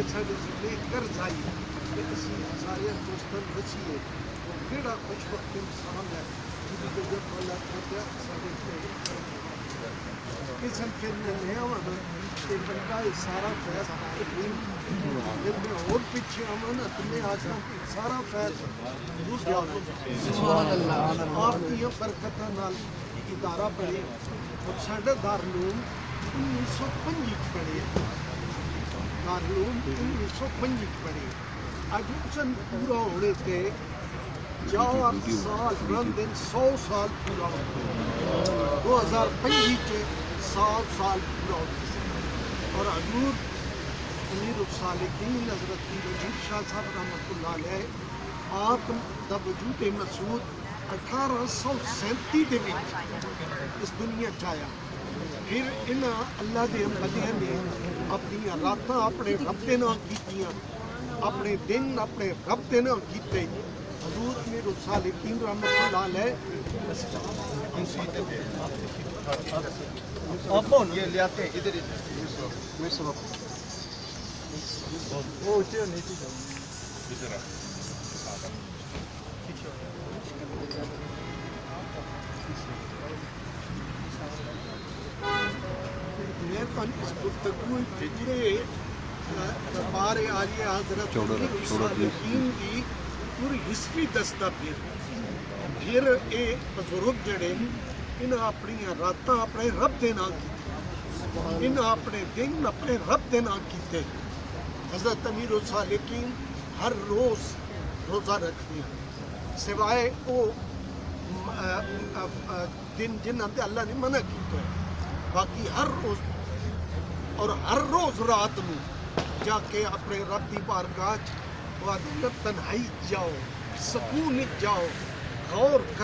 کہ سارے ذمے قرض آئی کہ اسی سارے دوستوں بچیے کیڑا خوش وقت انسان ہے جی کو جب اللہ کرتا سارے اس ہم پھر نہیں آوانا کہ بندہ سارا فیض میں اور پیچھے آوانا تمہیں آج سارا فیض سبحان اللہ آپ کی برکتوں نال ادارہ بنے اور ساڈا دارالعلوم 1905 بنے دارالعلوم 1905 بنے اج چند پورا ہونے تے 4 سال رن دن 100 سال پورا ہو 2005 سال پورا ہو اور حضور امیر الصالحین حضرت پیر وجود شاہ صاحب رحمۃ اللہ علیہ آپ دا وجود مسعود 1837 دے وچ اس دنیا چایا پھر انہاں اللہ دے بندیاں نے اپنی راتاں اپنے رب دے نال کیتیاں اپنے دن اپنے رب دے نال کیتے حضور امیر الصالحین رحمۃ اللہ علیہ آپ یہ لے آتے ہیں ادھر میں اس گفتگو پورے دربار عالیہ حضرت صالحین کی پوری ہسٹری دستا پھر یہ بزرگ جڑے انہاں اپنی راتاں اپنے رب دے نال کیتے انہاں اپنے دن اپنے رب دے نال کیتے حضرت امیر الصالحین ہر روز روزہ رکھتے ہیں سوائے وہ دن جنہاں تے اللہ نے منع کیتا ہے باقی ہر روز اور ہر روز رات نو جا کے اپنے رب دی بارگاہ تنہائی جاؤ سکون جاؤ غور